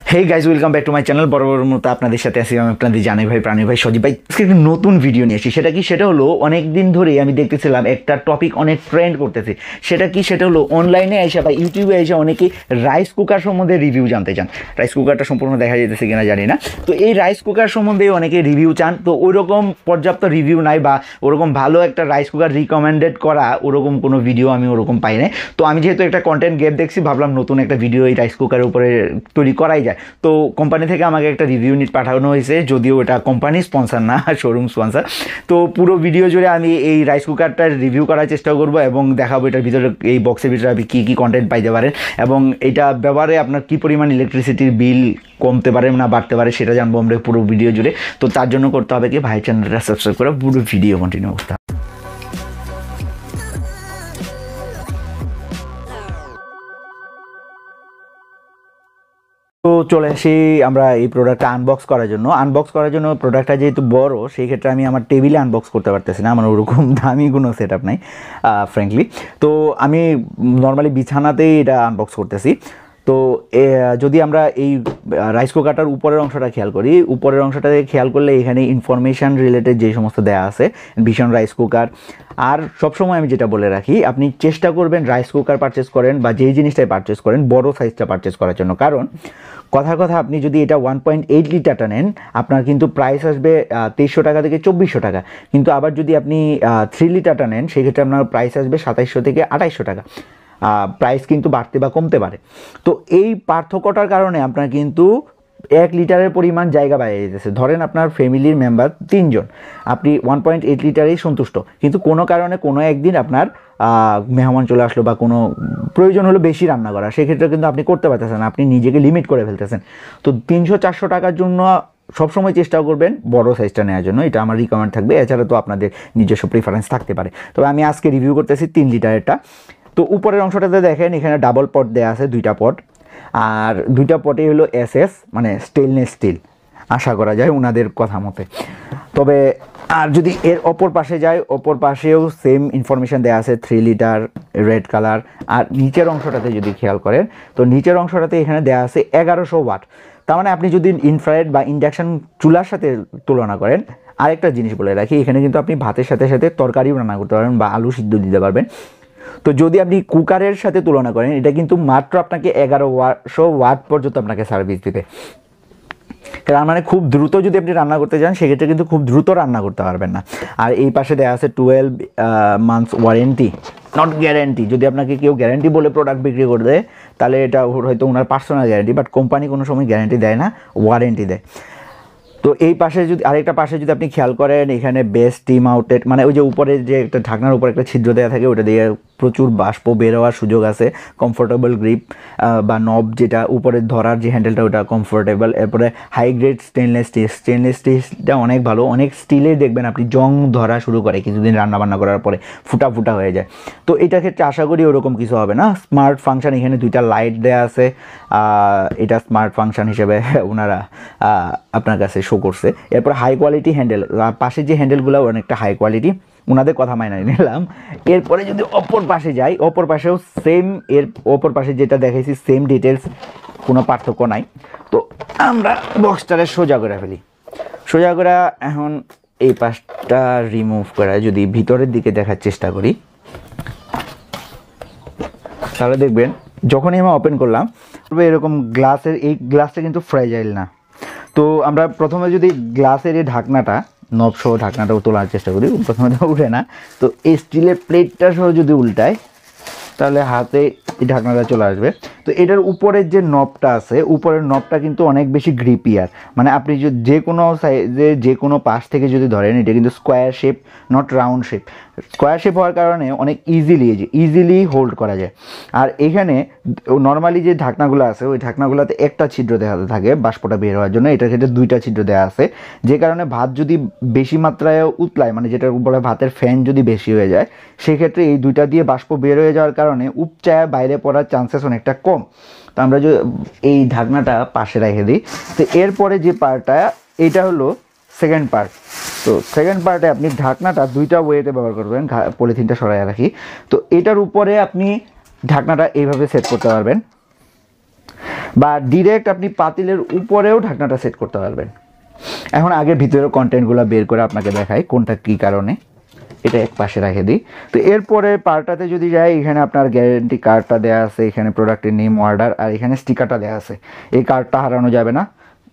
Hey guys welcome back to my channel बराबर मতো আপনাদের সাথে আছি আমি আপনাদের জানাই ভাই প্রাণী ভাই সজীব ভাই আজকে একটা নতুন ভিডিও নিয়ে আসি। সেটা হলো অনেক দিন ধরে আমি দেখতেছিলাম একটা টপিক অনেক ট্রেন্ড করতেছে। সেটা হলো অনলাইনে এসে বা ইউটিউবে এসে অনেকে রাইস কুকার সম্বন্ধে রিভিউ জানতে চান। রাইস কুকারটা সম্পূর্ণ দেখা যেতেছে কিনা জানি না। তো এই রাইস কুকার সম্বন্ধে অনেকে রিভিউ চান, তো ওইরকম পর্যাপ্ত রিভিউ নাই বা ওরকম ভালো একটা রাইস কুকার রিকমেন্ডেড করা ওরকম কোনো ভিডিও আমি ওরকম পাই নাই। তো আমি যেহেতু একটা কন্টেন্ট গ্যাপ দেখছি, ভাবলাম নতুন একটা ভিডিও এই রাইস কুকারের উপরে তৈরি করাই যায়। তো কোম্পানি থেকে আমাকে একটা রিভিউ নিট পাঠানো হয়েছে, যদিও এটা কোম্পানি স্পন্সর না, শোরুম স্পন্সর। তো পুরো ভিডিও জুড়ে আমি এই রাইস কুকারটার রিভিউ করার চেষ্টা করব এবং দেখাবো এটার ভিতরে, এই বক্সের ভিতরে আপনি কী কী কন্টেন্ট পাইতে পারেন এবং এটা ব্যবহারে আপনার কী পরিমাণ ইলেকট্রিসিটির বিল কমতে পারে না বাড়তে পারে সেটা জানবো আমরা পুরো ভিডিও জুড়ে। তো তার জন্য করতে হবে কি, ভাই চ্যানেলটা সাবস্ক্রাইব করে পুরো ভিডিও কন্টিনিউ করতে হবে। তো চলে আসি আমরা এই প্রোডাক্টটা আনবক্স করার জন্য। প্রোডাক্টটা যেহেতু বড়, সেই ক্ষেত্রে আমি আমার টেবিলে আনবক্স করতে পারতেছি না, আমার ওরকম দামি কোনো সেট আপ নাই ফ্র্যাঙ্কলি। তো আমি নর্মালি বিছানাতেই এটা আনবক্স করতেছি। তো যদি আমরা এই রাইস কুকারটার উপরের অংশটা খেয়াল করি, উপরের অংশটাকে খেয়াল করলে এখানে ইনফরমেশান রিলেটেড যে সমস্ত দেওয়া আছে, ভীষণ রাইস কুকার। আর সবসময় আমি যেটা বলে রাখি, আপনি চেষ্টা করবেন রাইস কুকার পারচেস করেন বা যেই জিনিসটাই পারচেস করেন বড় সাইজটা পারচেস করার জন্য। কারণ কথা আপনি যদি এটা 1.8 লিটারটা নেন, আপনার কিন্তু প্রাইস আসবে 2300 টাকা থেকে 2400 টাকা। কিন্তু আবার যদি আপনি 3 লিটারটা নেন, সেক্ষেত্রে আপনার প্রাইস আসবে 2700 থেকে 2800 টাকা। প্রাইস কিন্তু বাড়তে বা কমতে পারে। তো এই পার্থক্যটার কারণে আপনার কিন্তু 1 লিটারের পরিমাণ জায়গা বাইরে যেতেছে। ধরেন আপনার ফ্যামিলির মেম্বার 3 জন, আপনি 1.8 লিটারেই সন্তুষ্ট, কিন্তু কোনো কারণে কোনো একদিন আপনার মেহমান চলে আসলো বা কোনো প্রয়োজন হলো বেশি রান্না করা, সেক্ষেত্রে কিন্তু আপনি করতে পারতেছেন, আপনি নিজেকে লিমিট করে ফেলতেছেন। তো 300-400 টাকার জন্য সবসময় চেষ্টা করবেন বড় সাইজটা নেওয়ার জন্য, এটা আমার রিকমেন্ড থাকবে। এছাড়া তো আপনাদের নিজস্ব প্রিফারেন্স থাকতে পারে। তবে আমি আজকে রিভিউ করতেছি 3 লিটারেরটা। তো উপরের অংশটাতে দেখেন এখানে ডাবল পট দেওয়া আছে, 2টা পট, আর 2টা পটে হলো এসএস মানে স্টেনলেস স্টিল, আশা করা যায় ওনাদের কথা মতে। তবে আর যদি এর অপর পাশে যায়, অপর পাশেও সেম ইনফরমেশান দেওয়া আছে, 3 লিটার, রেড কালার। আর নিচের অংশটাতে যদি খেয়াল করেন, তো নিচের অংশটাতে এখানে দেওয়া আছে 1100 ওয়াট। তার মানে আপনি যদি ইনফ্রারেড বা ইন্ডাকশান চুলার সাথে তুলনা করেন, আরেকটা জিনিস বলে রাখি, এখানে কিন্তু আপনি ভাতের সাথে সাথে তরকারিও রান্না করতে পারবেন বা আলু সিদ্ধ দিতে পারবেন। তো যদি আপনি কুকারের সাথে তুলনা করেন, এটা কিন্তু মাত্র আপনাকে 1100 ওয়াট পর্যন্ত আপনাকে সার্ভিস দিবে। কারণ মানে খুব দ্রুত যদি আপনি রান্না করতে চান, সেক্ষেত্রে কিন্তু খুব দ্রুত রান্না করতে পারবেন না। আর এই পাশে দেওয়া আছে 12 মান্থস ওয়ারেন্টি, নট গ্যারেন্টি। যদি আপনাকে কেউ গ্যারেন্টি বলে প্রোডাক্ট বিক্রি করে দেয়, তাহলে এটা হয়তো ওনার পার্সোনাল গ্যারেন্টি, বাট কোম্পানি কোনো সময় গ্যারেন্টি দেয় না, ওয়ারেন্টি দেয়। তো এই পাশে যদি আরেকটা পাশে যদি আপনি খেয়াল করেন, এখানে বেস্ট স্টিম আউটলেট, মানে ওই যে উপরে যে একটা ঢাকনার উপর একটা ছিদ্র দেওয়া থাকে, ওটা দিয়ে প্রচুর বাষ্প বের হওয়ার সুযোগ আছে। কমফোর্টেবল গ্রিপ বা নব, যেটা উপরে ধরার যে হ্যান্ডেলটা, ওটা কমফোর্টেবল। এরপরে হাই গ্রেড স্টেনলেস স্টিলটা অনেক ভালো। অনেক স্টিলে দেখবেন আপনি জং ধরা শুরু করে কিছুদিন রান্নাবান্না করার পরে, ফুটা হয়ে যায়। তো এটার ক্ষেত্রে আশা করি ওরকম কিছু হবে না। স্মার্ট ফাংশন, এখানে 2টা লাইট দেওয়া আছে, এটা স্মার্ট ফাংশন হিসেবে ওনারা আপনার কাছে শো করছে। এরপর হাই কোয়ালিটি হ্যান্ডেল, পাশে যে হ্যান্ডেলগুলো অনেকটা হাই কোয়ালিটি, ওনাদের কথা মাইনে নিলাম। এরপরে যদি অপর পাশে যাই, অপর পাশেও সেম, এর অপর পাশে যেটা দেখাইছি সেম ডিটেলস, কোনো পার্থক্য নাই। তো আমরা বক্সটারে সোজা করে ফেলি। সোজা করে এখন এই পাশটা রিমুভ করে যদি ভিতরের দিকে দেখার চেষ্টা করি, তাহলে দেখবেন যখনই আমি ওপেন করলাম এরকম গ্লাসের, এই গ্লাসটা কিন্তু ফ্র্যাজাইল না। তো আমরা প্রথমে যদি গ্লাসের এই ঢাকনাটা, নবসহ ঢাকনাটাও তোলার চেষ্টা করি, প্রথমে তো উঠে না। তো এই স্টিলের প্লেটটা সহ যদি উল্টায়, তাহলে হাতে এই ঢাকনাটা চলে আসবে। তো এটার উপরের যে নবটা আছে, উপরের নবটা কিন্তু অনেক বেশি গ্রিপিয়ার। মানে আপনি যে কোনো সাইজে যে কোনো পাশ থেকে যদি ধরেন, এটা কিন্তু square shape, not round shape. Square shape হওয়ার কারণে অনেক ইজিলি হোল্ড করা যায়। আর এখানে নর্মালি যে ঢাকনাগুলো আছে, ওই ঢাকনাগুলোতে একটা ছিদ্র দেওয়া থাকে বাষ্পটা বের হওয়ার জন্য, এটার ক্ষেত্রে 2টা ছিদ্র দেওয়া আছে। যে কারণে ভাত যদি বেশি মাত্রায় উতলায়, মানে যেটার উপরে ভাতের ফ্যান যদি বেশি হয়ে যায়, সেক্ষেত্রে এই 2টা দিয়ে বাষ্প বের হয়ে যাওয়ার কারণে উপচায় বাইরে পড়ার চান্সেস অনেকটা কম। তো আমরা যদি এই ঢাকনাটা পাশে রেখে দিই, তো এরপরে যে পার্টটা, এটা হলো সেকেন্ড পার্ট। তো সেকেন্ড পার্টে আপনি ঢাকনাটা 2টা ওয়েতে ব্যবহার করবেন, পলিথিনটা সরাই রাখি। তো এটার উপরে আপনি ঢাকনাটা এইভাবে সেট করতে পারবেন। বা ডিরেক্ট আপনি পাতিলের উপরেও ঢাকনাটা সেট করতে পারবেন। এখন আগে ভিতরের কন্টেন্টগুলো বের করে আপনাকে দেখাই কোনটা কী কারণে। এটা এক পাশে রেখে দিই। তো এরপরে পার্টটাতে যদি যাই, এখানে আপনার গ্যারেন্টি কার্ডটা দেওয়া আছে, এখানে প্রোডাক্টের নেম, অর্ডার, আর এখানে স্টিকারটা দেওয়া আছে। এই কার্ডটা হারানো যাবে না,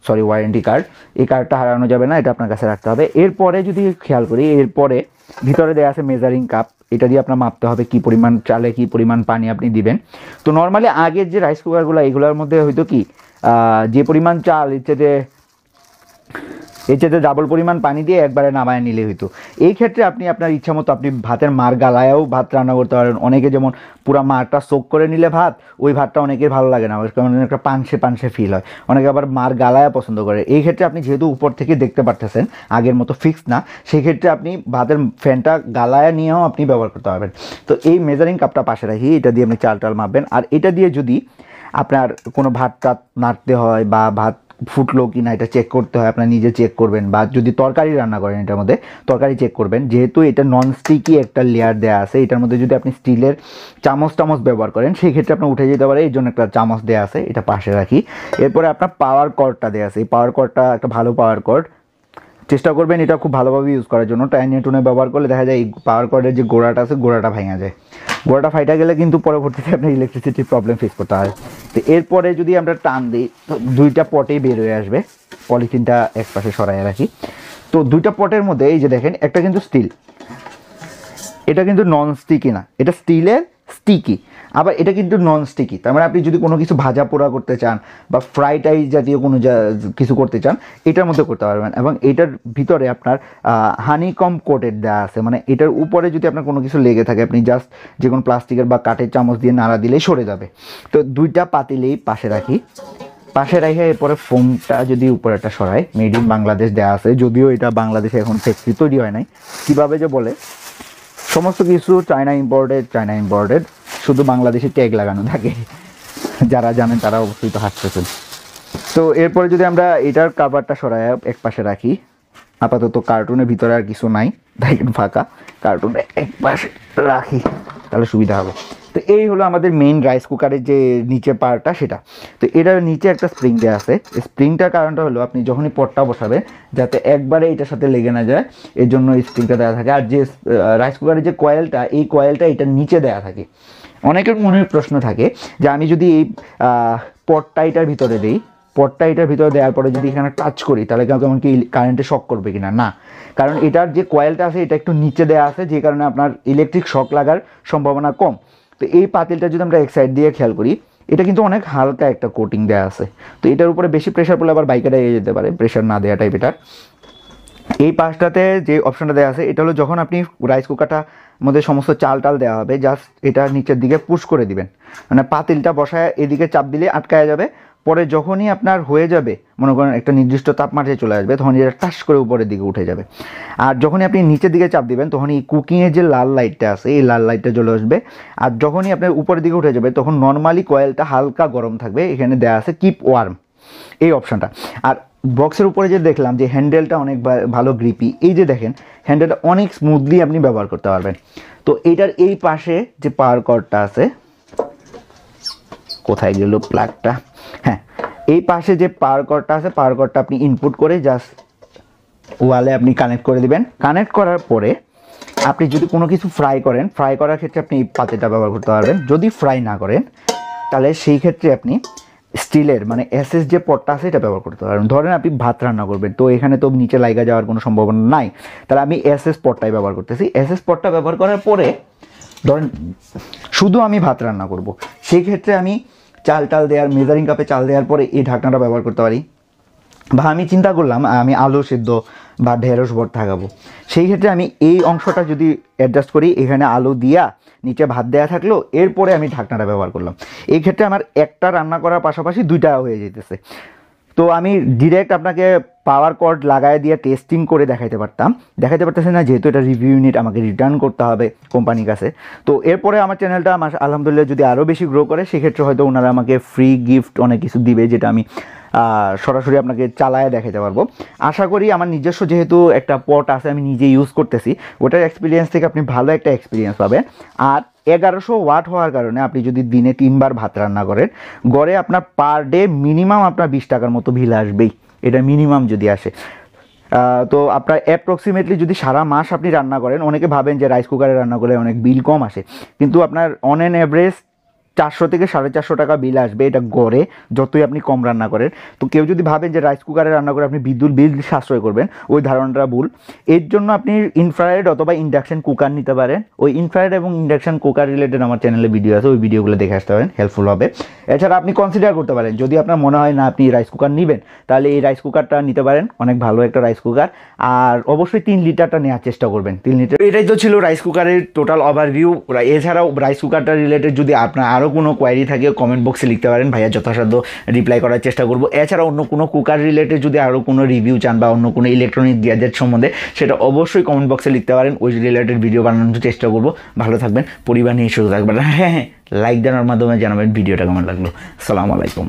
সরি ওয়ারেন্টি কার্ড, এই কার্ডটা হারানো যাবে না, এটা আপনার কাছে রাখতে হবে। এরপরে যদি খেয়াল করি, এরপরে ভিতরে দেওয়া আছে মেজারিং কাপ, এটা দিয়ে আপনার মাপতে হবে কী পরিমাণ চালে কী পরিমাণ পানি আপনি দিবেন। তো নর্মালি আগের যে রাইস কুকারগুলো, এগুলোর মধ্যে হয়তো কি যে পরিমাণ চাল এর চেয়ে ডাবল পরিমাণ পানি দিয়ে একবারে নামায় নিলে হইতো। এই ক্ষেত্রে আপনি আপনার ইচ্ছা মতো আপনি ভাতের মার গালায়ও ভাত রান্না করতে পারেন। অনেকে যেমন পুরো মারটা সোক করে নিলে ভাত, ওই ভাতটা অনেকের ভালো লাগে না, কারণ একটা পানসে পানসে ফিল হয়। অনেকে আবার মার গালায় পছন্দ করে। এই ক্ষেত্রে আপনি যেহেতু উপর থেকে দেখতে পারতেছেন আগের মতো ফিক্স না, সেই ক্ষেত্রে আপনি ভাতের ফ্যানটা গালায় নিয়েও আপনি ব্যবহার করতে পারবেন। তো এই মেজারিং কাপটা পাশে রাখি, এটা দিয়ে আপনি চাল টাল মাপবেন। আর এটা দিয়ে যদি আপনার কোনো ভাত টাত নাড়তে হয় বা ভাত ফুটলো কি না এটা চেক করতে হয়, আপনার নিজে চেক করবেন। বা যদি তরকারি রান্না করেন, এটার মধ্যে তরকারি চেক করবেন। যেহেতু এটা নন স্টিকি একটা লেয়ার দেওয়া আছে, এটার মধ্যে যদি আপনি স্টিলের চামচ ব্যবহার করেন, সেই ক্ষেত্রে আপনার উঠে যেতে পারে, এই জন্য একটা চামচ দেওয়া আছে, এটা পাশে রাখি। এরপরে আপনার পাওয়ার কর্ডটা দেওয়া আছে। এই পাওয়ার কর্ডটা একটা ভালো পাওয়ার কর্ড, চেষ্টা করবেন এটা খুব ভালোভাবে ইউজ করার জন্য। টাইনে টুনে ব্যবহার করলে দেখা যায় এই পাওয়ার কর্ডের যে গোড়াটা আছে, গোড়াটা ভেঙে যায়। গোড়াটা ফাইটা গেলে কিন্তু পরবর্তীতে আপনার ইলেকট্রিসিটির প্রবলেম ফেস করতে হয়। তো এরপরে যদি আমরা টান দিই, তো দুইটা পটেই বের হয়ে আসবে। পলিথিনটা এক পাশে সরাই রাখি। তো দুইটা পটের মধ্যে এই যে দেখেন, একটা কিন্তু স্টিল, এটা কিন্তু নন স্টিকি না, এটা স্টিলের স্টিকি। আবার এটা কিন্তু নন স্টিকি, তার মানে আপনি যদি কোনো কিছু ভাজা পোড়া করতে চান বা ফ্রাই টাই জাতীয় কোনো কিছু করতে চান, এটার মধ্যে করতে পারবেন। এবং এটার ভিতরে আপনার হানিকম কোটেড দেওয়া আছে, মানে এটার উপরে যদি আপনার কোনো কিছু লেগে থাকে, আপনি জাস্ট যে কোনো প্লাস্টিকের বা কাঠের চামচ দিয়ে নাড়া দিলেই সরে যাবে। তো দুইটা পাতিলেই পাশে রাখি, পাশে রেখে এরপরে ফোমটা যদি উপরে একটা সরাই, মেড ইন বাংলাদেশ দেওয়া আছে, যদিও এটা বাংলাদেশে এখন ফ্যাক্টরি তৈরি হয় নাই। কীভাবে যে বলে, সমস্ত কিছু চায়না ইম্পোর্টেড, শুধু বাংলাদেশে ট্যাগ লাগানো থাকে। যারা জানেন তারা অবশ্যই তো হাসতেছেন। তো এরপরে যদি আমরা এটার কাভারটা সরাই এক পাশে রাখি, আপাতত কার্টুনের ভিতরে আর কিছু নাই, দেখেন ফাঁকা, কার্টুনটা এক পাশে রাখি, তাহলে সুবিধা হবে। তো এই হলো আমাদের মেইন রাইস কুকারের যে নিচে পার্টটা, সেটা। তো এটার নিচে একটা স্প্রিং দেওয়া আছে। স্প্রিংটার কারণটা হলো আপনি যখনই পটটা বসাবেন যাতে একবারে এটার সাথে লেগে না যায়, এর জন্য এই স্প্রিংটা দেওয়া থাকে। আর যে রাইস কুকারের যে কয়েলটা, এই কয়েলটা এটার নিচে দেওয়া থাকে। অনেকের মনে প্রশ্ন থাকে যে আমি যদি এই পটটা এটার ভিতরে দিই, পটটা এটার ভিতরে দেওয়ার পরে যদি এখানে টাচ করি, তাহলে কেমন কি কারেন্টে শক করবে কিনা? না, কারণ এটার যে কয়েলটা আছে এটা একটু নিচে দেওয়া আছে, যে কারণে আপনার ইলেকট্রিক শক লাগার সম্ভাবনা কম। তো এই পাতিলটা যদি আমরা এক সাইড দিয়ে খেয়াল করি, এটা কিন্তু অনেক হালকা একটা কোটিং দেওয়া আছে। তো এটার উপরে বেশি প্রেশার পড়লে আবার বাইকে এগিয়ে যেতে পারে, প্রেশার না দেওয়া টাইপ এটা। এই পাশটাতে যে অপশনটা দেওয়া আছে, এটা হলো যখন আপনি রাইস কুকারটা মধ্যে সমস্ত চাল টাল দেওয়া হবে, জাস্ট এটা নিচের দিকে পুশ করে দিবেন, মানে পাতিলটা বসায় এদিকে চাপ দিলে আটকায় যাবে। পরে যখনই আপনার হয়ে যাবে, মনে করেন একটা নির্দিষ্ট তাপমাত্রায় চলে আসবে, তখন এটা টাস করে উপরের দিকে উঠে যাবে। আর যখনই আপনি নিচের দিকে চাপ দিবেন, তখন এই কুকিংয়ের যে লাল লাইটটা আছে, এই লাল লাইটটা জ্বলে আসবে। আর যখনই আপনার উপরের দিকে উঠে যাবে, তখন নর্মালি কয়েলটা হালকা গরম থাকবে। এখানে দেওয়া আছে কিপ ওয়ার্ম, এই অপশানটা। আর বক্সের উপরে যে দেখলাম যে হ্যান্ডেলটা অনেক ভালো গ্রিপি, এই যে দেখেন হ্যান্ডেলটা অনেক স্মুথলি আপনি ব্যবহার করতে পারবেন। তো এইটার এই পাশে যে পাওয়ার কর্ডটা আছে, কোথায় গেল প্লাগটা, হ্যাঁ, এই পাশে যে পাওয়ার কর্ডটা আছে, পাওয়ার কর্ডটা আপনি ইনপুট করে জাস্ট ওয়ালে আপনি কানেক্ট করে দিবেন। কানেক্ট করার পরে আপনি যদি কোনো কিছু ফ্রাই করেন, ফ্রাই করার ক্ষেত্রে আপনি এই পাতিলটা ব্যবহার করতে পারবেন। যদি ফ্রাই না করেন, তাহলে সেই ক্ষেত্রে আপনি স্টিলের মানে এসএস যে পটটা আছে এটা ব্যবহার করতে পারবেন। ধরেন আপনি ভাত রান্না করবেন, তো এখানে তো নিচে লাইগা যাওয়ার কোনো সম্ভাবনা নাই, তাহলে আমি এসএস পটটাই ব্যবহার করতেছি। এসএস পটটা ব্যবহার করার পরে ধরেন শুধু আমি ভাত রান্না করব, সেই ক্ষেত্রে আমি চাল টাল দেওয়ার, মেজারিং কাপে চাল দেওয়ার পরে এই ঢাকনাটা ব্যবহার করতে পারি। বা আমি চিন্তা করলাম আমি আলু সিদ্ধ বা ঢেঁড়স ভর্তা খাবো, সেই ক্ষেত্রে আমি এই অংশটা যদি অ্যাডজাস্ট করি, এখানে আলু দিয়া নিচে ভাত দেওয়া থাকলো, এরপরে আমি ঢাকনাটা ব্যবহার করলাম। এই ক্ষেত্রে আমার একটা রান্না করার পাশাপাশি দুইটা হয়ে যেতেছে। তো আমি ডিরেক্ট আপনাকে পাওয়ার কর্ড লাগায় দিয়ে টেস্টিং করে দেখাইতে পারতেছি না, যেহেতু এটা রিভিউ ইউনিট আমাকে রিটার্ন করতে হবে কোম্পানির কাছে। তো এরপরে আমার চ্যানেলটা আলহামদুলিল্লাহ যদি আরও বেশি গ্রো করে, সেক্ষেত্রে হয়তো ওনারা আমাকে ফ্রি গিফট অনেক কিছু দিবে, যেটা আমি সরাসরি আপনাকে চালায় দেখাতে পারবো। আশা করি আমার নিজস্ব যেহেতু একটা পট আছে, আমি নিজে ইউজ করতেছি, ওটার এক্সপিরিয়েন্স থেকে আপনি ভালো একটা এক্সপিরিয়েন্স পাবেন। আর 1100 ওয়াট হওয়ার কারণে আপনি যদি দিনে 3 বার ভাত রান্না করেন, গড়ে আপনার পার ডে মিনিমাম আপনার 20 টাকার মতো বিল আসবেই, এটা মিনিমাম যদি আসে। তো আপনার অ্যাপ্রক্সিমেটলি যদি সারা মাস আপনি রান্না করেন, অনেকে ভাবেন যে রাইস কুকারে রান্না করলে অনেক বিল কম আসে, কিন্তু আপনার অন অ্যান অ্যাভারেজ 400 থেকে 450 টাকা বিল আসবে, এটা গড়ে, যতই আপনি কম রান্না করেন। তো কেউ যদি ভাবেন যে রাইস কুকারে রান্না করে আপনি বিদ্যুৎ বিল সাশ্রয় করবেন, ওই ধারণাটা ভুল। এর জন্য আপনি ইনফ্রারেড অথবা ইন্ডাকশন কুকার নিতে পারেন। ওই ইনফ্রারেড এবং ইন্ডাকশন কুকার রিলেটেড আমার চ্যানেলে ভিডিও আছে, ওই ভিডিওগুলো দেখে আসতে পারেন, হেল্পফুল হবে। এছাড়া আপনি কনসিডার করতে পারেন, যদি আপনার মনে হয় না আপনি রাইস কুকার নেবেন, তাহলে এই রাইস কুকারটা নিতে পারেন, অনেক ভালো একটা রাইস কুকার। আর অবশ্যই 3 লিটারটা নেওয়ার চেষ্টা করবেন, 3 লিটার। এটাই তো ছিল রাইস কুকারের টোটাল ওভারভিউ। এছাড়াও রাইস কুকারটা রিলেটেড যদি আপনার আরও কোনো কোয়ারি থাকে কমেন্ট বক্সে লিখতে পারেন, ভাইয়া যথাসাধ্য রিপ্লাই করার চেষ্টা করব। এছাড়া অন্য কোনো কুকার রিলেটেড যদি আরও কোনো রিভিউ চান বা অন্য কোনো ইলেকট্রনিক গ্যাজেট সম্বন্ধে, সেটা অবশ্যই কমেন্ট বক্সে লিখতে পারেন, ওই রিলেটেড ভিডিও বানানোর চেষ্টা করব। ভালো থাকবেন, পরিবার নিয়ে সুস্থ থাকবেন। হ্যাঁ, লাইক দেওয়ার মাধ্যমে জানাবেন ভিডিওটা কেমন লাগলো। আসসালামু আলাইকুম।